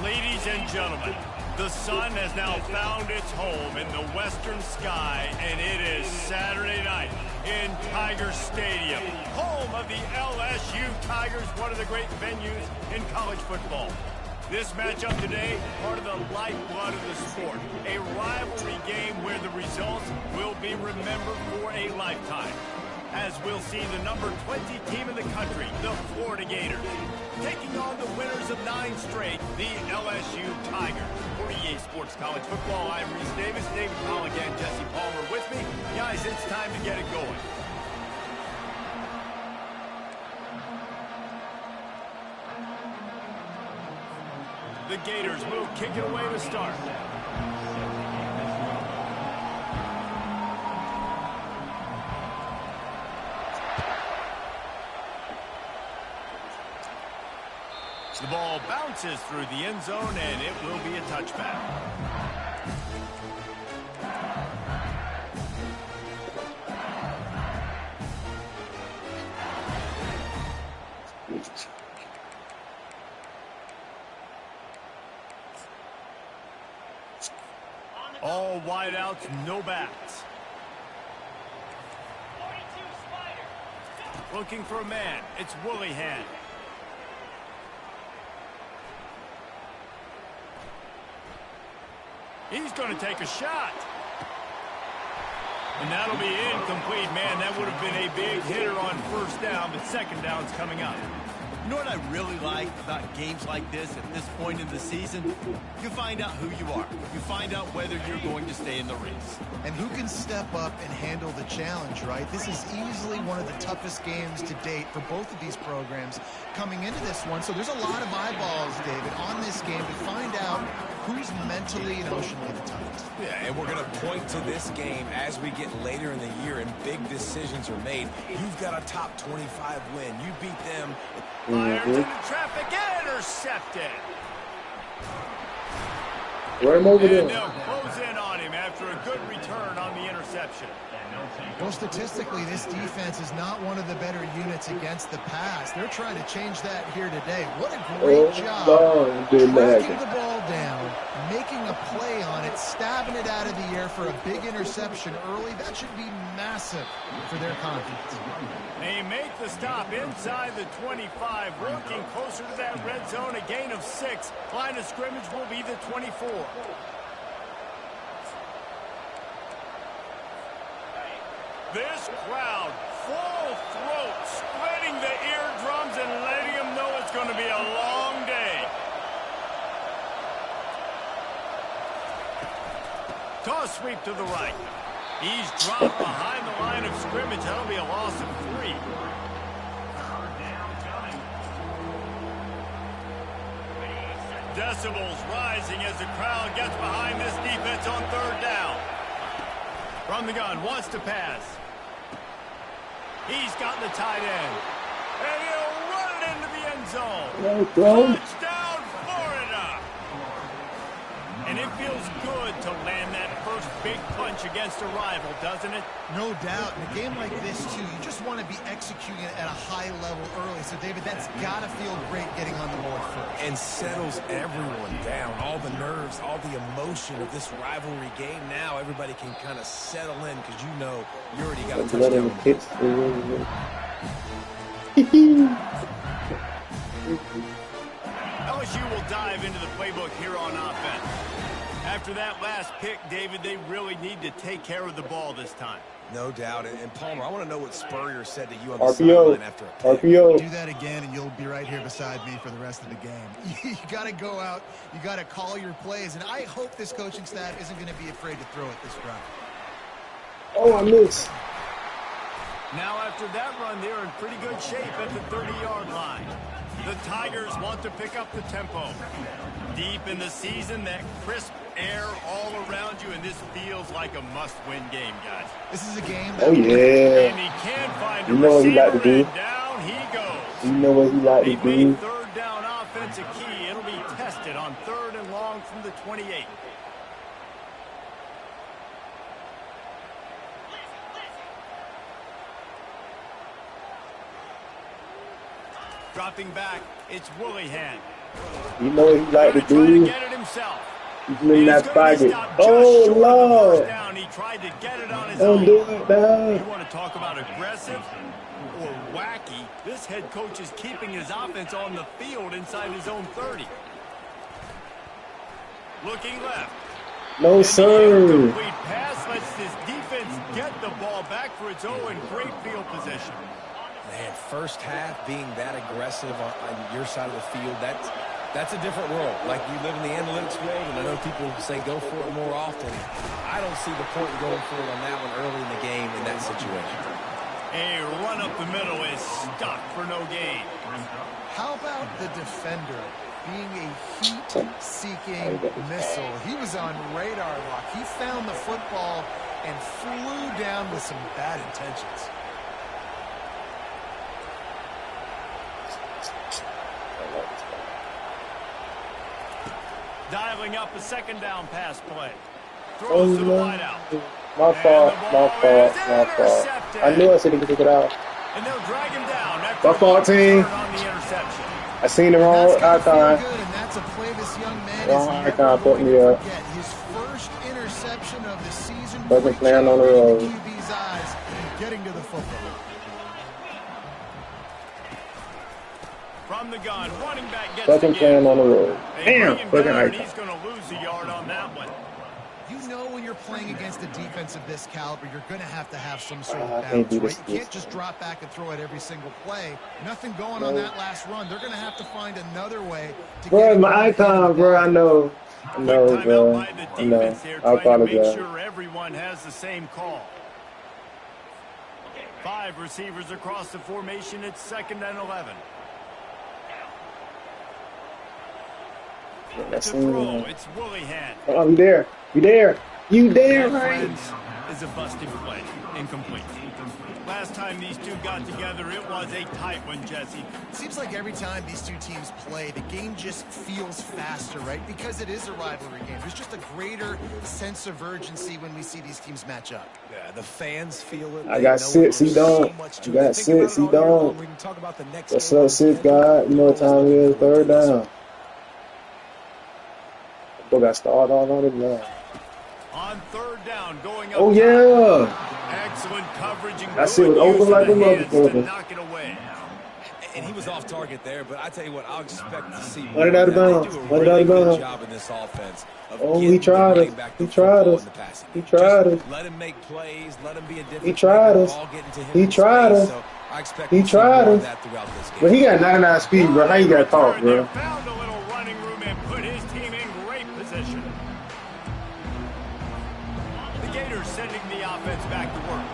Ladies and gentlemen, the sun has now found its home in the western sky, and it is Saturday night in Tiger Stadium, home of the LSU Tigers, one of the great venues in college football. This matchup today, part of the lifeblood of the sport, a rivalry game where the results will be remembered for a lifetime. As we'll see the number 20 team in the country, the Florida Gators, taking on the winners of 9 straight, the LSU Tigers. For EA Sports College Football, I'm Reese Davis, David Pollock and Jesse Palmer with me. Guys, it's time to get it going. The Gators will kick it away to start. The ball bounces through the end zone, and it will be a touchback. All wideouts, no backs. Looking for a man. It's Woollyhan. He's going to take a shot. And that'll be incomplete. Man, that would have been a big hitter on first down, but second down's coming up. You know what I really like about games like this at this point in the season? You find out who you are. You find out whether you're going to stay in the race. And who can step up and handle the challenge, right? This is easily one of the toughest games to date for both of these programs coming into this one. So there's a lot of eyeballs, David, on this game to find out who's mentally and emotionally the toughest. Yeah, and we're going to point to this game as we get later in the year and big decisions are made. You've got a top 25 win. You beat them. Fires into traffic, intercepted. Right over there. And they'll close in on him after a good return on the interception. Well, statistically, this defense is not one of the better units against the pass. They're trying to change that here today. What a great job tracking the ball down, making a play on it, stabbing it out of the air for a big interception early. That should be massive for their confidence. They make the stop inside the 25, working closer to that red zone, a gain of 6. Line of scrimmage will be the 24. This crowd, full throat, splitting the eardrums and letting them know it's going to be a long day. Toss sweep to the right. He's dropped behind the line of scrimmage. That'll be a loss of 3. Decibels rising as the crowd gets behind this defense on third down. From the gun, wants to pass. He's got the tight end. And he'll run it into the end zone. Touchdown, Florida! And it feels good to land that first big punch against a rival, doesn't it? No doubt. In a game like this, too, you just want to be executing it at a high level early. So, David, that's got to feel great getting on the board first. And settles everyone down. All the nerves, all the emotion of this rivalry game. Now everybody can kind of settle in because you know you already got a touchdown. LSU will dive into the playbook here on offense. After that last pick, David, they really need to take care of the ball this time. No doubt. And Palmer, I want to know what Spurrier said to you on the sideline after a pick. Do that again, and you'll be right here beside me for the rest of the game. You got to go out. You got to call your plays. And I hope this coaching staff isn't going to be afraid to throw it this drive. Oh, I missed. Now, after that run, they're in pretty good shape at the 30-yard line. The Tigers want to pick up the tempo. Deep in the season, that crisp air all around you, and this feels like a must-win game, guys. This is a game that... Oh, yeah. And he can find a you know what he like to receiver, do. and down he goes. You know what he like to He do. made third down offense a key. It'll be tested on 3rd and long from the 28. Dropping back, it's Woollyhan. You know what he like to Try to do? get it himself. He's in that He's gonna be pocket. stopped just Oh, short of the Lord. first down. He tried to get it on his Don't own. do it, dog. You want to talk about aggressive or wacky? This head coach is keeping his offense on the field inside his own 30. Looking left. No, And sir. the incomplete pass lets this defense get the ball back for its own great field position. Man, first half being that aggressive on your side of the field, that's a different world. Like, you live in the analytics world, and I know people say go for it more often. I don't see the point in going for it on that one early in the game in that situation. A run up the middle is stopped for no gain. How about the defender being a heat-seeking missile? He was on radar lock. He found the football and flew down with some bad intentions. Dialing up a second down pass play. Throws to the wideout. My fault. I knew I should have took it out. And they'll drag him down after My fault, team. on the interception. I seen the wrong icon. And that's a play this young man Wrong is icon never put going me to up. forget. His first interception of the season. Wasn't playing on the road. QB's eyes and getting to the football. From the gun, running back gets Wasn't playing on the road. They Damn, bring him fucking down, and icon. he's going to lose a yard on that one. You know when you're playing against a defense of this caliber, you're going to have some sort of I can't balance, do right? this. You can't just drop back and throw it every single play. Nothing going on that last run. They're going to have to find another way to Bro, get my icon, bro. I know. I know, Quick timeout bro. by the I know. defense there, I trying to make apologize. sure everyone has the same call. 5 receivers across the formation. It's 2nd and 11. That's To throw, it's Willihan. Oh, you there? You there? You there, That, right? friends, is a busted play. Incomplete. Last time these two got together, it was a tight one, Jesse. Seems like every time these two teams play, the game just feels faster, right? Because it is a rivalry game. There's just a greater sense of urgency when we see these teams match up. Yeah, the fans feel it. I They got know six, there's he don't. so much I to got it. Think about six, it he all year long. don't. We can talk about the next What's game on up, the six schedule. God? You know what time it is? Third down. Boy got started all on it now. On 3rd down, going up. Oh, yeah. Excellent coverage and That shit good was use over of like the a hands to motherfucker. knock it away. And he was off target there, but I tell you what, I'll expect to see Run it out of more bounds. that. They do a Run it out really of good bounds. job in this offense of Oh, he getting the tried running us. back He the tried football us. in the passing He game. tried Just us. let him make plays, let him be a difference He tried maker, us. ball getting to him He in tried space. us. So I expect He to see more tried of us. that throughout this game. But he got 99 speed, bro. How you got caught, bro? Found a little running room and put his team in great position. The Gators sending the offense back to work.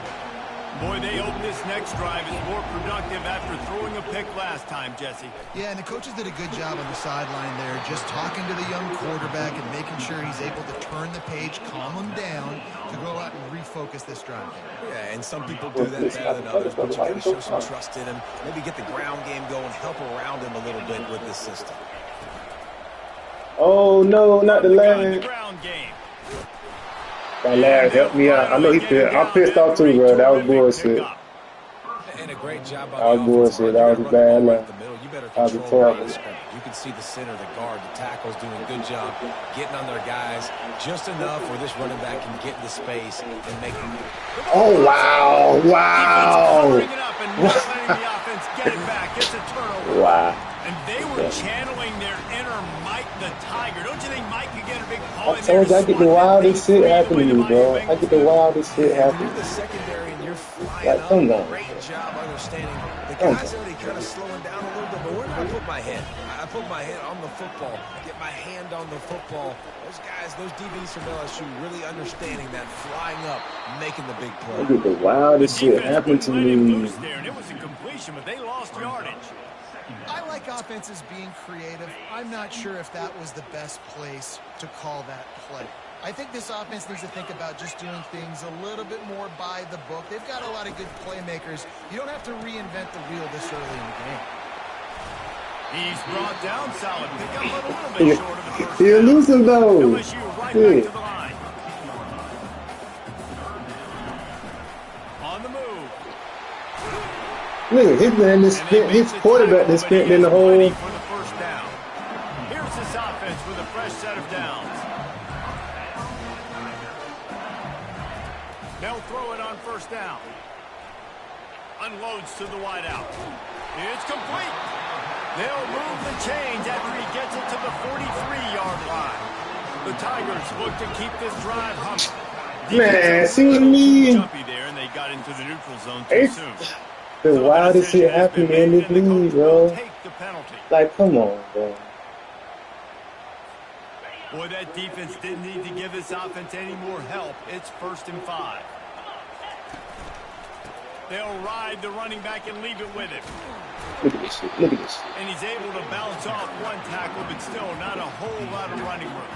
Boy, they hope this next drive is more productive after throwing a pick last time, Jesse. Yeah, and the coaches did a good job on the sideline there, just talking to the young quarterback and making sure he's able to turn the page, calm him down, to go out and refocus this drive. Yeah, and some people do that better than others, but you got to show some trust in him. Maybe get the ground game going, help around him a little bit with this system. Oh, no, not the The leg. ground game. That lad helped me out. I know he pissed. I'm pissed off too, bro. That was bullshit. And a great job by That was the bullshit. offensive That line. was a You bad gotta run the ball line. right the middle. You better That was a control the line terrible. of scrimmage. You can see the center, the guard, the tackles doing a good job getting on their guys just enough where this running back can get into space and make them. Oh, wow. Wow. Covering it up and not letting the offense get it back. It's a turnover. Wow. And they were channeling their inner Mike the Tiger. Don't you think Mike could get a big call I in there? told you I get the wildest shit happening to me, bro. I get the wildest shit And happening. you're the secondary and you're flying Like, up. come on. Great job understanding. The Come guys on. already kind of slowing down a little bit, but where do I put my head? I put my head on the football, get my hand on the football. Those guys, those DBs from LSU really understanding that, flying up, making the big I play. get the wildest shit happening to Let him me. loose there, and it was a completion, but they lost yardage. I like offenses being creative. I'm not sure if that was the best place to call that play. I think this offense needs to think about just doing things a little bit more by the book. They've got a lot of good playmakers. You don't have to reinvent the wheel this early in the game. He's brought down solid pickup, but a little bit short of the first He down. elusive though. LSU right back Shit. to the line. On the move. Nigga, his man is spent, his quarterback is spent in the Ready whole. for the first down. with a fresh set of downs. They'll throw it on first down. Unloads to the wideout. It's complete. They'll move the chains after he gets it to the 43-yard line. The Tigers look to keep this drive humming. Man, see what I mean? Jumpy there, and they got into the neutral zone too soon. The wildest shit happening in this league, bro. Like, come on, bro. Boy, that defense didn't need to give this offense any more help. It's 1st and 5. They'll ride the running back and leave it with him. Look at this shit. Look at this. And he's able to bounce off one tackle, but still not a whole lot of running room.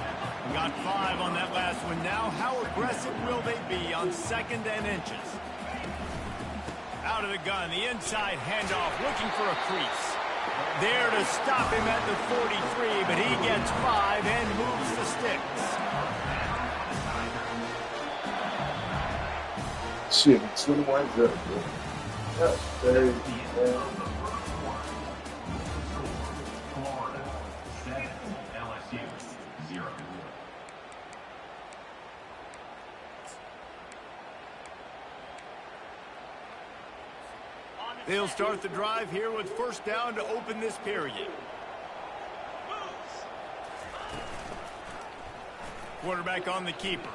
Got 5 on that last one. Now, how aggressive will they be on 2nd and inches? Out of the gun, the inside handoff, looking for a crease. There to stop him at the 43, but he gets 5 and moves the sticks. Shit, 21's up, bro. That's crazy, man. They'll start the drive here with first down to open this period. Quarterback on the keeper.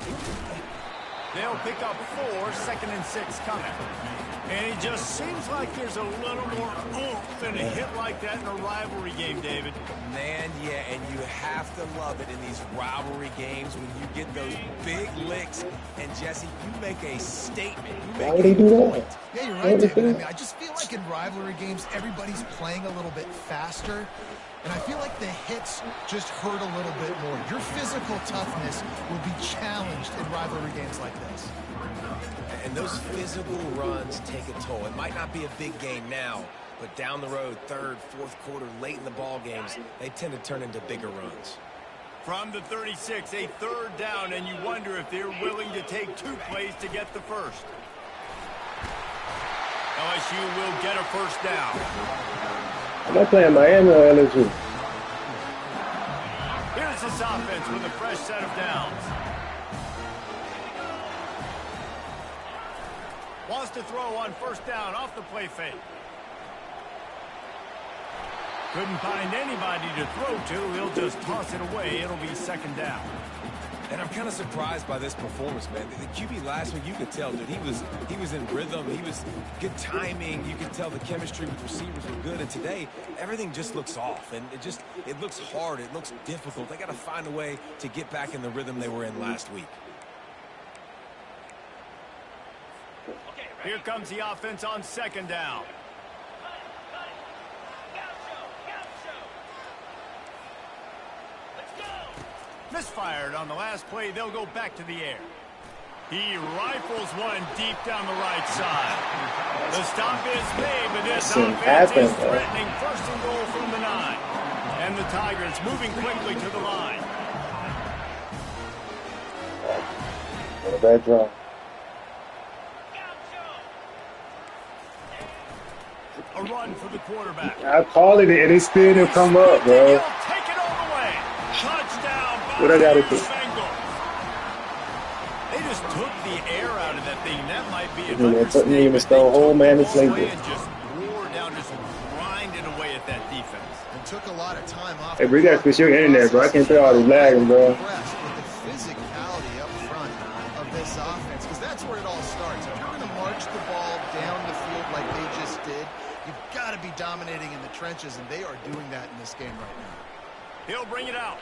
They'll pick up 4, 2nd and 6 coming. And it just seems like there's a little more oomph in a hit like that in a rivalry game, David. Man, yeah, and you have to love it in these rivalry games when you get those big licks. And, Jesse, you make a statement. Why would they do that? Yeah, you're right, David. I mean, I just feel like in rivalry games, everybody's playing a little bit faster. And I feel like the hits just hurt a little bit more. Your physical toughness will be challenged in rivalry games like this. And those physical runs take a toll. It might not be a big game now, but down the road, 3rd, 4th quarter, late in the ball games, they tend to turn into bigger runs. From the 36, a 3rd down, and you wonder if they're willing to take 2 plays to get the first. LSU will get a first down. Am I playing Miami or LSU? Here's this offense with a fresh set of downs. Wants to throw on first down off the play fake. Couldn't find anybody to throw to. He'll just toss it away. It'll be 2nd down. And I'm kind of surprised by this performance, man. The QB last week, you could tell, dude, he was in rhythm. He was good timing. You could tell the chemistry with receivers were good. And today, everything just looks off. And it looks hard. It looks difficult. They got to find a way to get back in the rhythm they were in last week. Here comes the offense on 2nd down. Misfired on the last play. They'll go back to the air. He rifles one deep down the right side. The stop is made, but this offense is threatening 1st and goal from the 9. And the Tigers moving quickly to the line. What a bad draw. A run for the quarterback. I called it and it still didn't come up, bro. Take it all the way. Touchdown. What I gotta do? They just took the air out of that thing. That might be an Put me in the stone hole, man. It's like this. just wore down, just grinding away at that defense. And took a lot of time off. Hey, bro, you gotta fix your internet, bro. I can't play all this lagging, bro. With the physicality up front of this offense, because that's where it all starts. If you're going to march the ball down the field like they just did, you've got to be dominating in the trenches, and they are doing that in this game right now. He'll bring it out.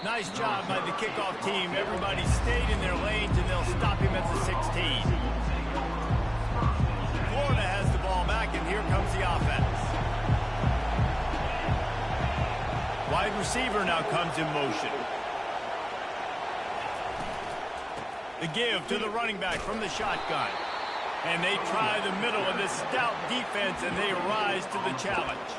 Nice job by the kickoff team. Everybody stayed in their lanes, and they'll stop him at the 16. Florida has the ball back, and here comes the offense. Wide receiver now comes in motion. The give to the running back from the shotgun. And they try the middle of this stout defense, and they rise to the challenge.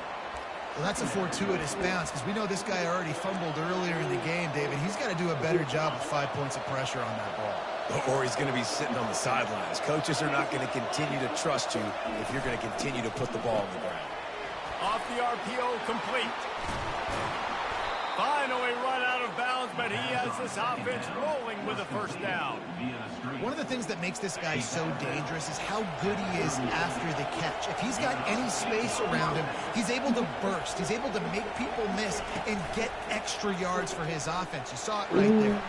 Well, that's a fortuitous bounce, because we know this guy already fumbled earlier in the game, David. He's got to do a better job of 5 points of pressure on that ball. Or he's going to be sitting on the sidelines. Coaches are not going to continue to trust you if you're going to continue to put the ball on the ground. Off the RPO, complete. Finally run out of bounds, but he has this offense rolling with a first down. One of the things that makes this guy so dangerous is how good he is after the catch. If he's got any space around him, he's able to burst. He's able to make people miss and get extra yards for his offense. You saw it right there.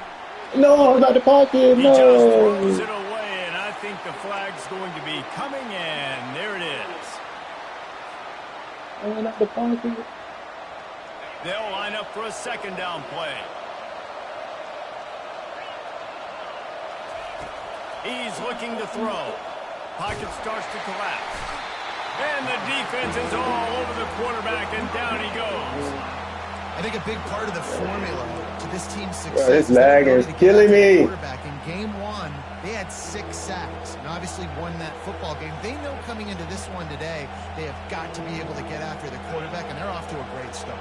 No, not the pocket. He no. just throws it away, and I think the flag's going to be coming in. There it is. Oh, not the pocket. They'll line up for a second down play. He's looking to throw. Pocket starts to collapse. And the defense is all over the quarterback, and down he goes. I think a big part of the formula to this team's success Bro, this lag is killing me. In game one, they had 6 sacks and obviously won that football game. They know coming into this one today, they have got to be able to get after the quarterback, and they're off to a great start.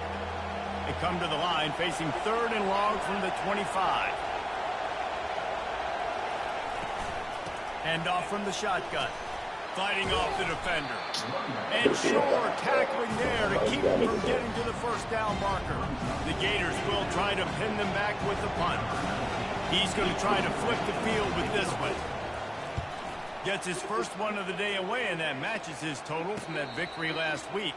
They come to the line facing 3rd and long from the 25. Hand off from the shotgun. Fighting off the defender. And sure, tackling there to keep him from getting to the first down marker. The Gators will try to pin them back with the punt. He's going to try to flip the field with this one. Gets his first one of the day away, and that matches his total from that victory last week.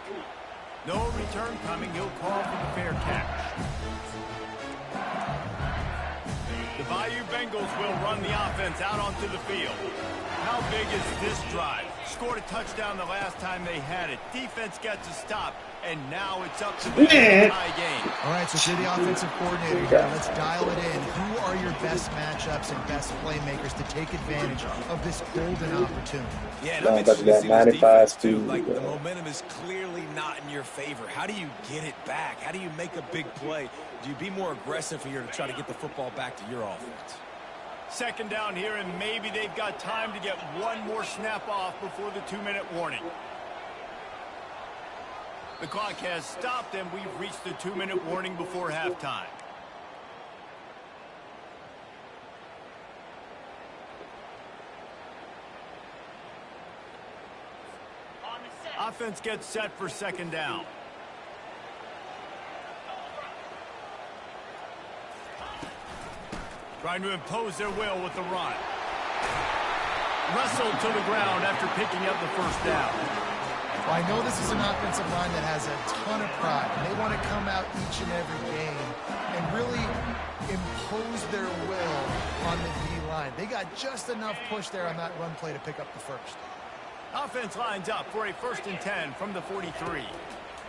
No return coming. He'll call for the fair catch. The Bayou Bengals will run the offense out onto the field. How big is this drive? Scored a touchdown the last time they had it. Defense gets a stop, and now it's up to them to tie game. All right, so if you're the offensive coordinator here, let's dial it in. Who are your best matchups and best playmakers to take advantage of this golden opportunity? Yeah, and I'm interested to see this defense, too. Like, the momentum is clearly not in your favor. How do you get it back? How do you make a big play? Do you be more aggressive here to try to get the football back to your offense? Second down here, and maybe they've got time to get one more snap off before the 2-minute warning. The clock has stopped, and we've reached the 2-minute warning before halftime. Offense gets set for second down. Trying to impose their will with the run. Wrestled to the ground after picking up the first down. Well, I know this is an offensive line that has a ton of pride, and they want to come out each and every game and really impose their will on the D-line. They got just enough push there on that run play to pick up the first. Offense lines up for a 1st and 10 from the 43.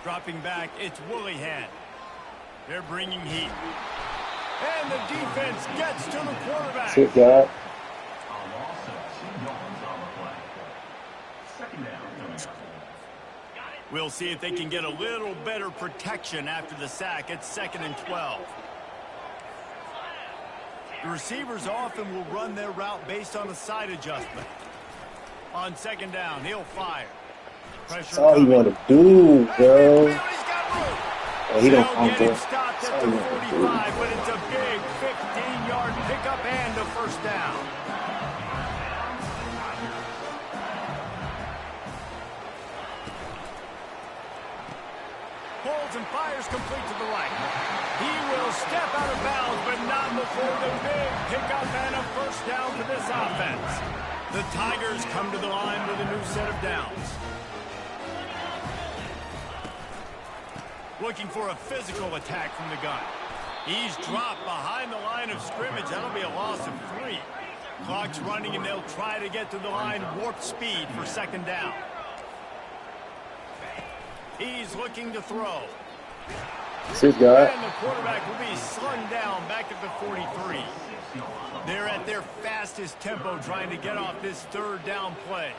Dropping back, it's Willihan. They're bringing heat. And the defense gets to the quarterback. Sit down. We'll see if they can get a little better protection after the sack. It's 2nd and 12. The receivers often will run their route based on a side adjustment. On 2nd down, he'll fire. Pressure. That's all you want to do, bro. He don't get stopped at the 45, but it's a big 15-yard pickup and a first down. Holds and fires complete to the right. He will step out of bounds, but not before the big pickup and a first down for this offense. The Tigers come to the line with a new set of downs. Looking for a physical attack from the gun. He's dropped behind the line of scrimmage. That'll be a loss of 3. Clock's running, and they'll try to get to the line warp speed for 2nd down. He's looking to throw. Sit down. And the quarterback will be slung down back at the 43. They're at their fastest tempo trying to get off this 3rd down play.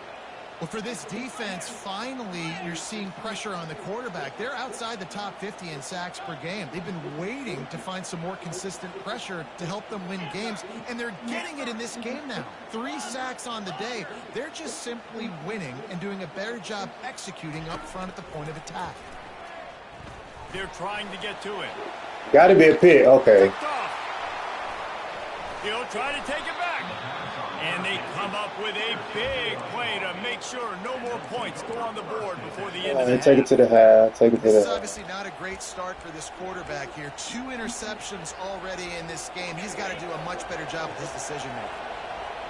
Well, for this defense, finally, you're seeing pressure on the quarterback. They're outside the top 50 in sacks per game. They've been waiting to find some more consistent pressure to help them win games, and they're getting it in this game now. 3 sacks on the day. They're just simply winning and doing a better job executing up front at the point of attack. They're trying to get to it. Got to be a pick. Okay. He'll try to take it back. And they come up with a big play to make sure no more points go on the board before the end of the half. Take it to the half. Take it to the half. This is obviously not a great start for this quarterback here. 2 interceptions already in this game. He's got to do a much better job with his decision-making.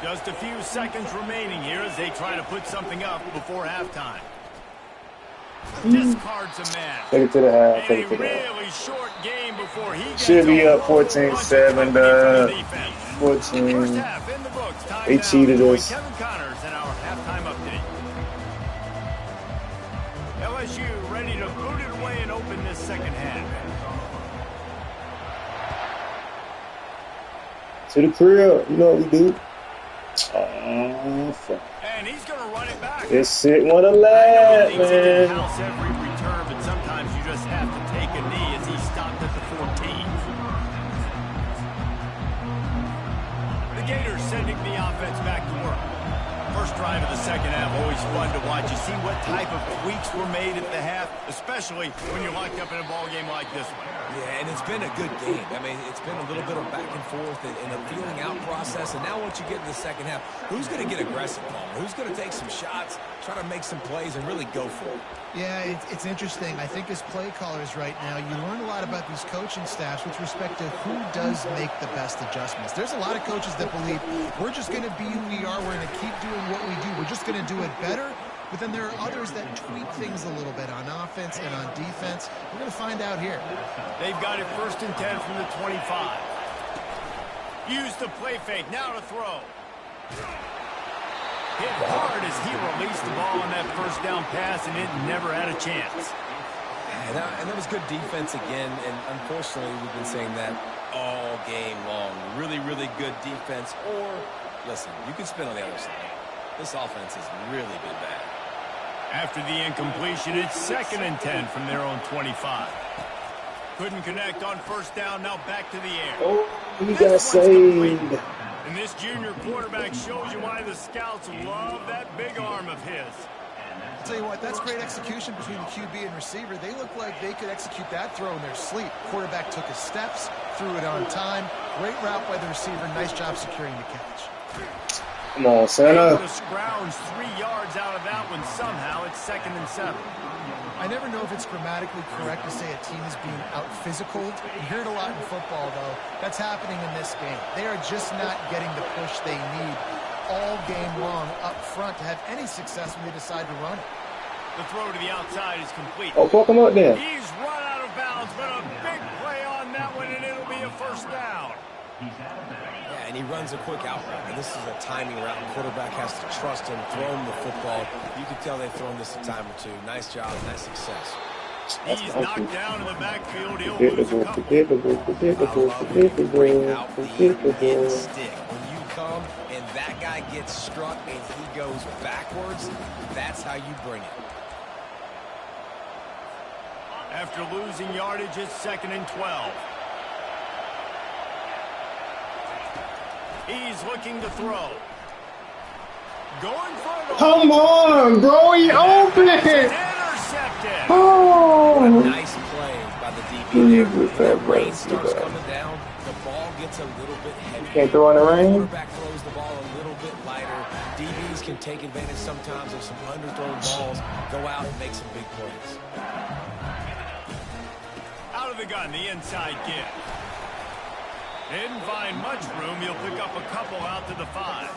Just a few seconds remaining here as they try to put something up before halftime. Discards a man. Take it to the half. Take it to the really half. short game before he Should be up 14-7. 14. First half in the books. Time they cheated us. Kevin Connors and our halftime update. LSU ready to boot it away and open this second half. To the crib. You know what we do. Oh, fuck. And he's going to run it back. This shit want to laugh, man. House every return, but sometimes you just have to take a knee as he stopped at the 14. The Gators sending the offense back to work. First drive of the second half, always fun to watch. You see what type of tweaks were made at the half, especially when you're locked up in a ball game like this one. Yeah, and it's been a good game. I mean, it's been a little bit of back and forth and a feeling out process. And now once you get in the second half, who's going to get aggressive, Palmer? Who's going to take some shots, try to make some plays, and really go for it? Yeah, it's interesting. I think as play callers right now, you learn a lot about these coaching staffs with respect to who does make the best adjustments. There's a lot of coaches that believe we're just going to be who we are. We're going to keep doing what we do. We're just going to do it better. But then there are others that tweak things a little bit on offense and on defense. We're going to find out here. They've got it 1st and 10 from the 25. Use the play fake. Now to throw. Hit hard as he released the ball on that first down pass, and it never had a chance. And that was good defense again, and unfortunately we've been saying that all game long. Really, really good defense. Or, listen, you can spin on the other side. This offense has really been bad. After the incompletion, it's 2nd and 10 from their own 25. Couldn't connect on first down, now back to the air. Oh, he got saved. And this junior quarterback shows you why the scouts love that big arm of his. I'll tell you what, that's great execution between the QB and receiver. They look like they could execute that throw in their sleep. Quarterback took his steps, threw it on time. Great route by the receiver. Nice job securing the catch. Come on, Santa. To scrounge 3 yards out of that one. Somehow it's 2nd and 7. I never know if it's grammatically correct to say a team is being out-physicaled. You hear it a lot in football, though. That's happening in this game. They are just not getting the push they need all game long up front to have any success when they decide to run it. The throw to the outside is complete. Oh, fuck him up there. He's run out of bounds, but a big play on that one, and it'll be a first down. Yeah, and he runs a quick out route, and this is a timing route. The quarterback has to trust him, throw him the football. You can tell they've thrown this a time or two. Nice job, nice success. He's knocked down in the backfield. He'll lose a couple. Bring out the hit stick. When you come and that guy gets struck and he goes backwards, that's how you bring it. After losing yardage, it's 2nd and 12. He's looking to throw. Going for it. Come on, bro. He open. Intercepted. Oh. A nice play by the DB there. When the rain starts coming down, the ball gets a little bit heavy. Can't throw in the rain. The quarterback throws the ball a little bit lighter. DBs can take advantage sometimes of some underthrown balls, go out and make some big plays. Out of the gun, the inside give. Didn't find much room. He'll pick up a couple out to the 5.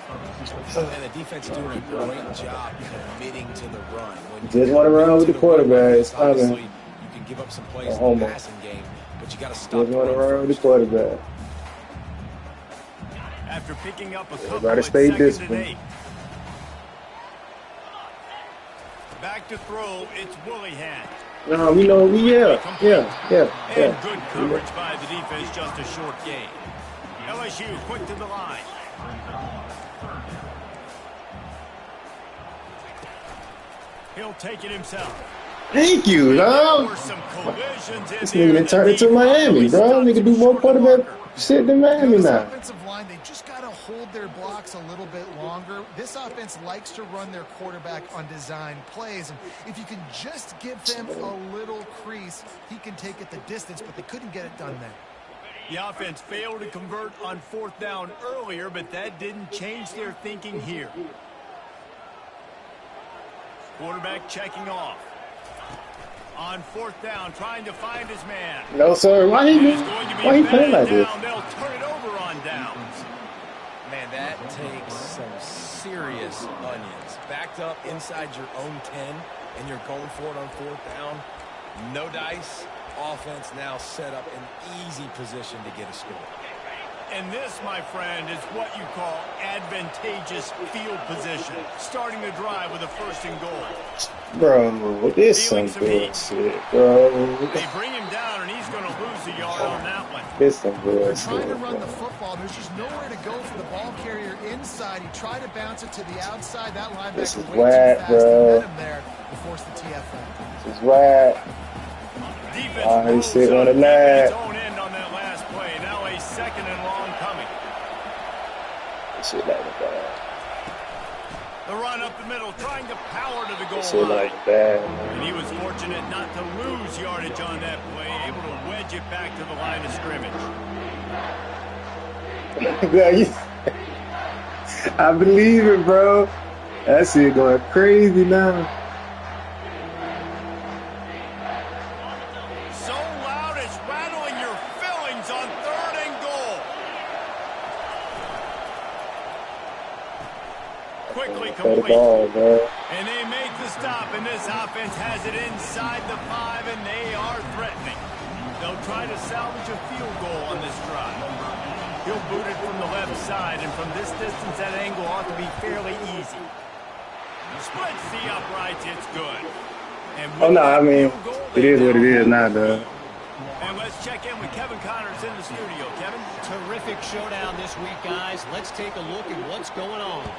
And the defense doing a great job committing to the run. When Just want to run with the quarterback. It's obviously, you can give up some plays in the passing game, but you got to stop. Just want to run with the quarterback. After picking up a couple, Everybody stay disciplined. Back to throw, it's Willihan. No, we know. Yeah. And good coverage by the defense, just a short gain. LSU quick to the line. He'll take it himself. Thank you, dog. This nigga turned into Miami, bro. Nigga do more quarterback shit than Miami now. Offensive line, they just got to hold their blocks a little bit longer. This offense likes to run their quarterback on design plays, and if you can just give him a little crease, he can take it the distance, but they couldn't get it done there. The offense failed to convert on 4th down earlier, but that didn't change their thinking here. Quarterback checking off. On 4th down, trying to find his man. No, sir. Why he playing like this? They'll turn it over on downs. Man, that takes some serious onions. Backed up inside your own 10, and you're going for it on 4th down. No dice. Offense now set up an easy position to get a score. And this, my friend, is what you call advantageous field position. Starting the drive with a 1st and goal. Bro, this is some bullshit, bro. They bring him down, and he's going to lose a yard on that one. This some bullshit. They're trying to run the football. There's just nowhere to go for the ball carrier inside. He tried to bounce it to the outside. That linebacker this is way whack, too fast. bro. Met him there to force the TFL. This is whack. He sit on the lag. End on that last play. Now a 2nd and long coming. Shit like that. The run up the middle, trying to power to the goal Shit line. like that. And he was fortunate not to lose yardage on that play, able to wedge it back to the line of scrimmage. I believe it, bro. That shit going crazy now. So loud it's rattling your fillings on 3rd and goal. Quickly complete. And they make the stop, and this offense has it inside the 5, and they are threatening. They'll try to salvage a field goal on this drive. He'll boot it from the left side, and from this distance, that angle ought to be fairly easy. Splits the uprights, it's good. And oh, no, I mean, it is what it is now, though. And let's check in with Kevin Connors in the studio. Kevin? Terrific showdown this week, guys. Let's take a look at what's going on.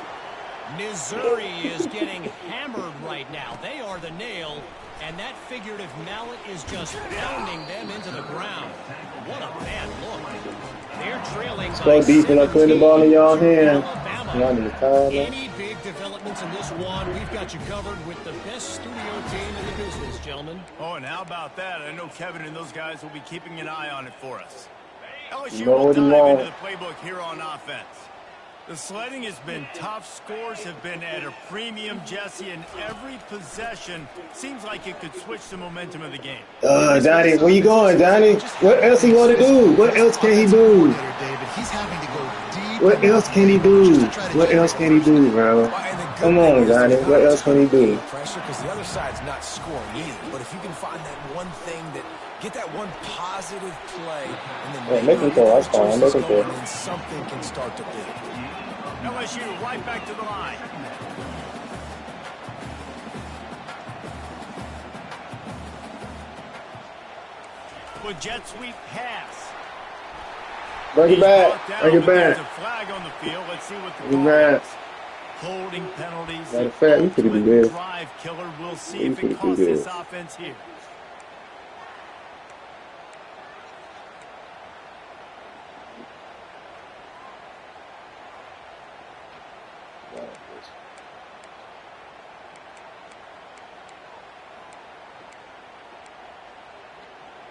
Missouri is getting hammered right now. They are the nail, and that figurative mallet is just pounding them into the ground. What a bad look. They're trailing by 17 I put the ball in y'all hands. Any big developments in this one, we've got you covered with the best studio team in the business, gentlemen. Oh, and how about that? I know Kevin and those guys will be keeping an eye on it for us. LSU know will what you dive want. into the playbook here on offense. The sledding has been tough. Scores have been at a premium, Jesse, and every possession seems like it could switch the momentum of the game. Donnie, where you going, Donnie? What else he want to do? What else can he do? He's having to go deep. What else can he do? What else can he do, bro? Come on, Donnie. What else can he do? Pressure, because the other side's not scoring either. But if you can find that one thing that get that one positive play, and then make him go. That's fine. Make him go. And then something can start to build. LSU right back to the line. With jet sweep pass. Bring it back. Bring it There's back. a flag on the field. Let's see what the Bring it call back. is. Holding penalties. Matter of fact, we could do this. Drive killer. We'll see We if it could do costs this this. offense here.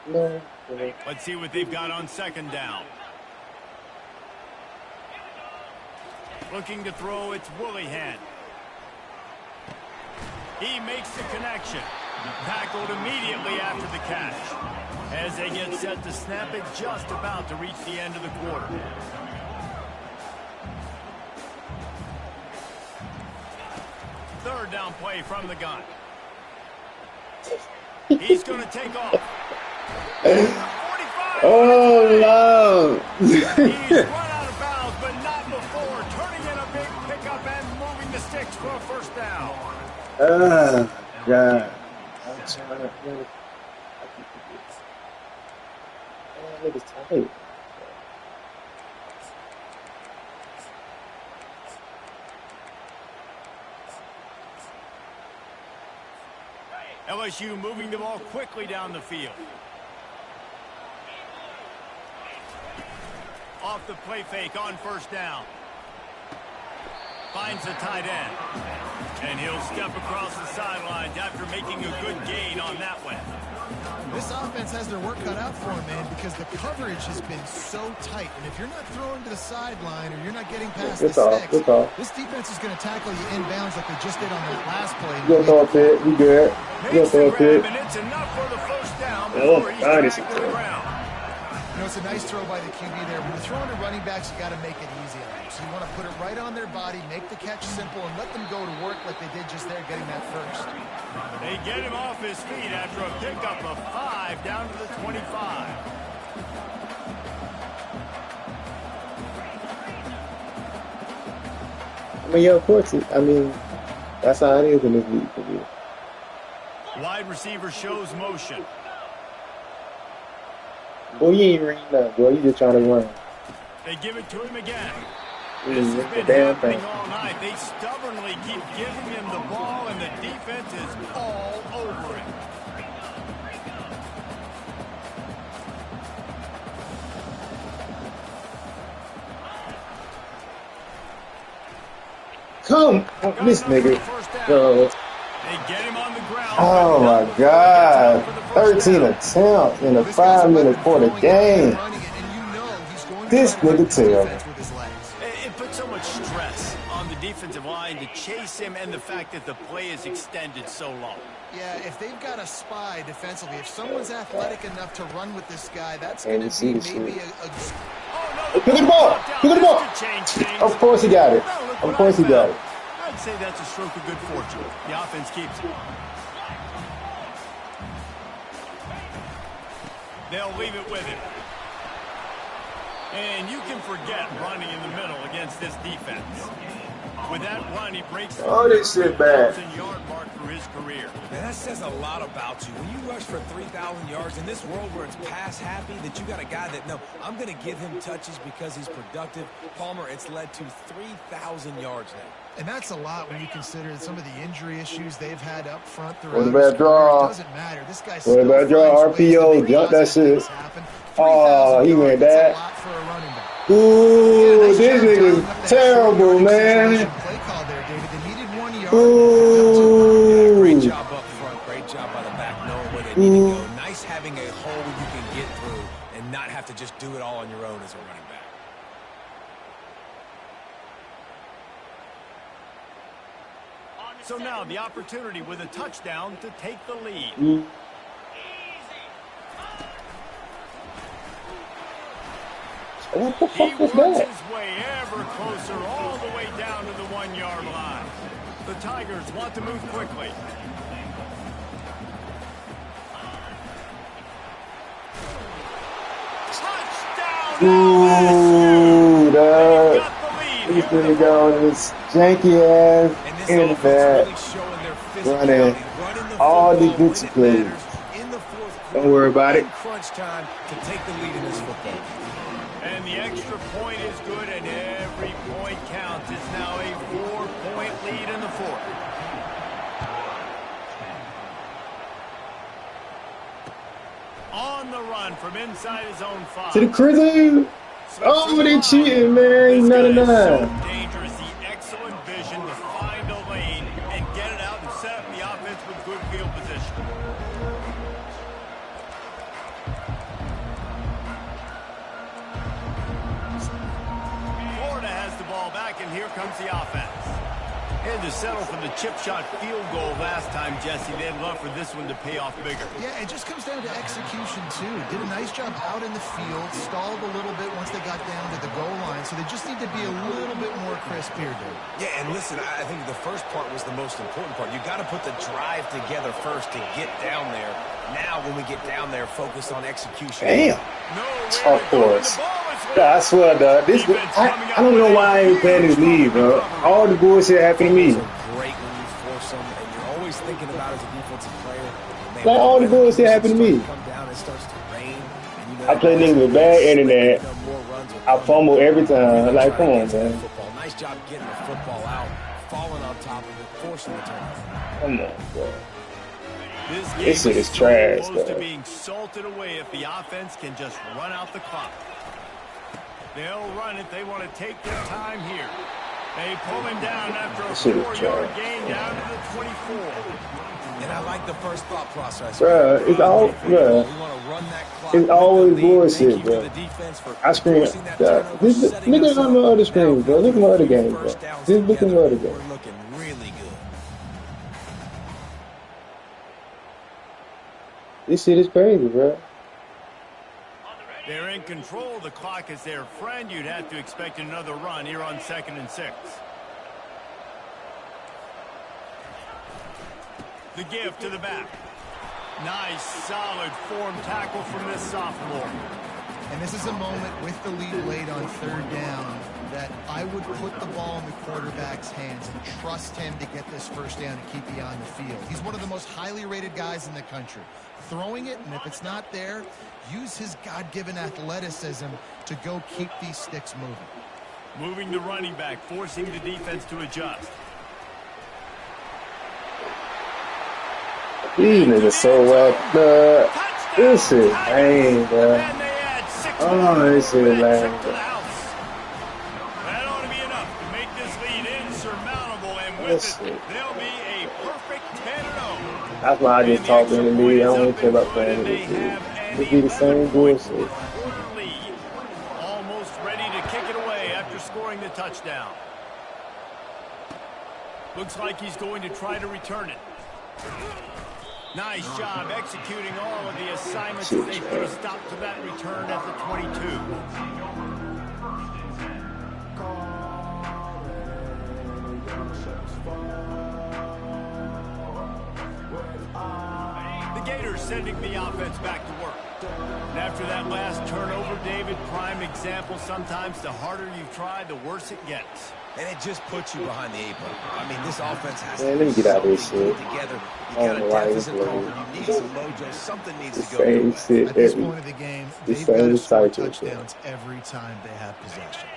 No. Let's see what they've got on 2nd down. Looking to throw, it's Willihan. He makes the connection. Tackled immediately after the catch. As they get set to snap it, just about to reach the end of the quarter. Third down play from the gun. He's going to take off. 45. Oh, no. He's run out of bounds, but not before. Turning in a big pickup and moving the sticks for a 1st down. God. I'm trying to think. I think it's tight. LSU moving the ball quickly down the field. Off the play fake on 1st down. Finds the tight end. And he'll step across the sidelines after making a good gain on that one. This offense has their work cut out for them, man, because the coverage has been so tight. And if you're not throwing to the sideline or you're not getting past the sticks, this defense is going to tackle you inbounds like they just did on that last play. You'll throw a pit. You good. You'll throw a pit. And it's enough for the first down before he's dragged to the ground. You know, it's a nice throw by the QB there. When you're throwing to running backs, you got to make it easy on them. So you want to put it right on their body, make the catch simple, and let them go to work like they did just there, getting that first. They get him off his feet after a pickup of 5 down to the 25. I mean, yeah, of course. That's how it is in this league for you. Wide receiver shows motion. Boy, you ain't reading nothing, boy. You just trying to run. They give it to him again. This has been happening all night. They stubbornly keep giving him the ball, and the defense is all over it. Come on, this nigga. They get him on the ground. Oh my God. 13 attempts in a 5-minute quarter game. This nigga tell. It puts so much stress on the defensive line to chase him, and the fact that the play is extended so long. Yeah, if they've got a spy defensively, if someone's athletic enough to run with this guy, that's going to be maybe a... Look at the ball! Look at the ball! Of course he got it. Of course he got it. I'd say that's a stroke of good fortune. The offense keeps it. They'll leave it with him. And you can forget running in the middle against this defense. With that run, he breaks the 3,000-yard mark for his career. Man, that says a lot about you. When you rush for 3,000 yards in this world where it's pass happy, that you got a guy that, no, I'm going to give him touches because he's productive. Palmer, it's led to 3,000 yards now. And that's a lot when you consider some of the injury issues they've had up front throughout. What about draw? It doesn't matter. This guy's what about draw? RPO, jump that shit. Oh, he went that. Ooh, this nigga's terrible, man. Ooh. Great job up front. Great job by the back, knowing where they need to go. Nice having a hole you can get through and not have to just do it all on your own as a running back. So now the opportunity with a touchdown to take the lead. What the He fuck was works that? his way ever closer all the way down to the 1-yard line. The Tigers want to move quickly. Touchdown! Ooh, dog. He's gonna go on this janky ass in the back, running all defensive plays. Don't worry about it. Crunch time to take the lead in this football. And the extra point is good, and every point counts. It's now a 4-point lead in the fourth. On the run from inside his own 5. To the cruiser. Oh, they cheating, man. He's 99. So dangerous. The excellent vision to find a lane and get it out and set up the offense with good field position. Florida has the ball back, and here comes the offense. And to settle for the chip shot field goal last time, Jesse, they'd love for this one to pay off bigger. Yeah, it just comes down to execution, too. Did a nice job out in the field, stalled a little bit once they got down to the goal line, so they just need to be a little bit more crisp here, dude. Yeah, and listen, I think the first part was the most important part. You got to put the drive together first to get down there. Now, when we get down there, focus on execution. Damn. Of course. I swear, dog. I don't know why I ain't playing this league, bro. All the bullshit happened to me. Great when you force them, and you're always thinking about as a defensive player. Like all the bullshit happened to me. I play niggas with bad internet. I fumble every time. Like, come on, man. Nice job getting the football out, falling on top of it, forcing the turnover. Come on, bro. This shit is trash, close to though. being salted away if the offense can just run out the clock. They'll run it. They want to take their time here. They pull him down after a 4-yard gain down to the 24. And I like the first thought process. Bro, it's all, bro. It's always bullshit, bro. I scream. Nigga on the other screen, bro. Look at my other game, bro. Just look at my other game. We're looking really good. This shit is crazy, bro. They're in control. The clock is their friend. You'd have to expect another run here on 2nd and 6. The give to the back. Nice, solid form tackle from this sophomore. And this is a moment with the lead late on 3rd down that I would put the ball in the quarterback's hands and trust him to get this 1st down and keep you on the field. He's one of the most highly rated guys in the country. Throwing it, and if it's not there, use his God-given athleticism to go keep these sticks moving. Moving the running back, forcing the defense to adjust. These niggas so whack, bro. This is lame, bro. Oh, this is lame, bro. That ought to be enough to make this lead insurmountable, and with it, they'll be a perfect 10-0. That's why I just talk in the league. I don't even care about playing in this league. It'd be the same bullshit. Almost ready to kick it away after scoring the touchdown. Looks like he's going to try to return it. Nice job executing all of the assignments as they put a stop to that return at the 22. The Gators sending the offense back to work. And after that last turnover, David, prime example, sometimes the harder you try, the worse it gets. And it just puts you behind the 8 ball. I mean, this offense has to let me get out of this shit. Together. You got a deficit problem. You need some mojo. Something needs to go. Same shit at this point of the game, they've got to score touchdowns every time they have possession.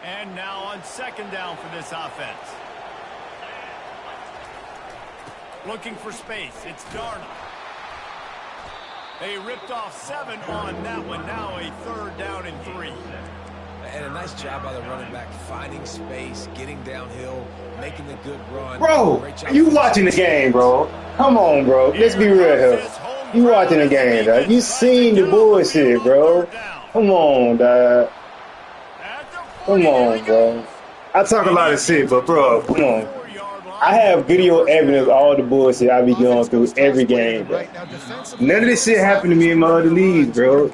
And now on 2nd down for this offense. Looking for space. It's Darnold. They ripped off 7 on that one. Now a 3rd down and 3. And a nice job by the running back, finding space, getting downhill, making a good run. Bro, you watching the game, bro. Come on, bro. Let's be real here. You watching the game, dog. You seen the bullshit, bro. Come on, dog. Come on, bro. I talk a lot of shit, but, bro, come on. I have video evidence of all the bullshit I be going through every game, bro. None of this shit happened to me in my other leagues, bro.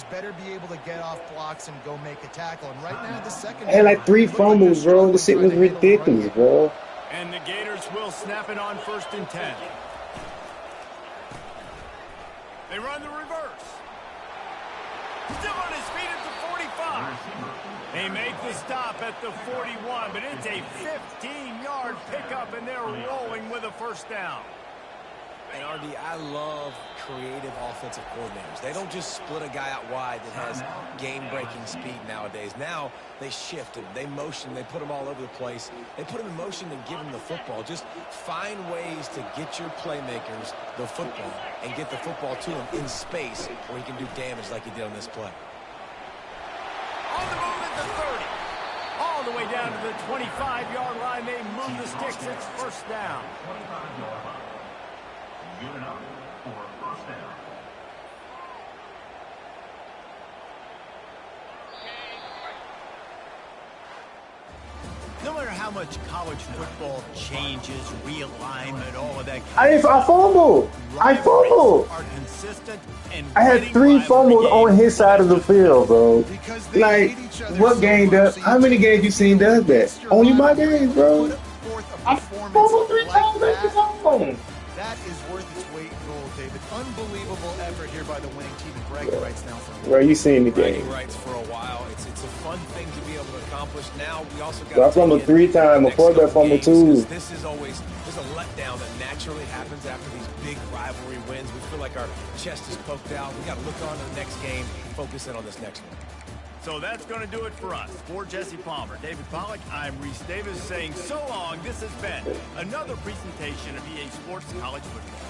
Better be able to get off blocks and go make a tackle. And right now, the second I had like 3 fumbles, bro. This shit was ridiculous, bro. And the Gators will snap it on 1st and 10. They run the reverse. Still on his feet at the 45. They make the stop at the 41, but it's a 15-yard pickup, and they're rolling with a 1st down. And, RD, I love creative offensive coordinators. They don't just split a guy out wide that has game-breaking speed nowadays. Now they shift him, they motion, they put him all over the place. They put him in motion and give him the football. Just find ways to get your playmakers the football and get the football to him in space where he can do damage like he did on this play. On the move at the 30. All the way down to the 25-yard line. They move the sticks. It's 1st down. Good enough for a 1st down. No matter how much college football changes, realignment, all of that. I fumbled. I fumbled. Are consistent and I had 3 fumbles on his side of the field, bro. Like, what game does? How many games you seen does that? Only my games, bro. I fumbled 3 times every time. That is worth its weight in gold, David. Unbelievable effort here by the winning team in bragging rights now. Bro, you seen the game. Bragging rights for a while. It's a fun thing to be able to accomplish. Now we also got. I fumbled 3 times before that fumble 2. This is always there's a letdown that naturally happens after these big rivalry wins. We feel like our chest is poked out. We got to look on to the next game, focus in on this next one. So that's going to do it for us. For Jesse Palmer, David Pollack, I'm Reese Davis saying so long. This has been another presentation of EA Sports College Football.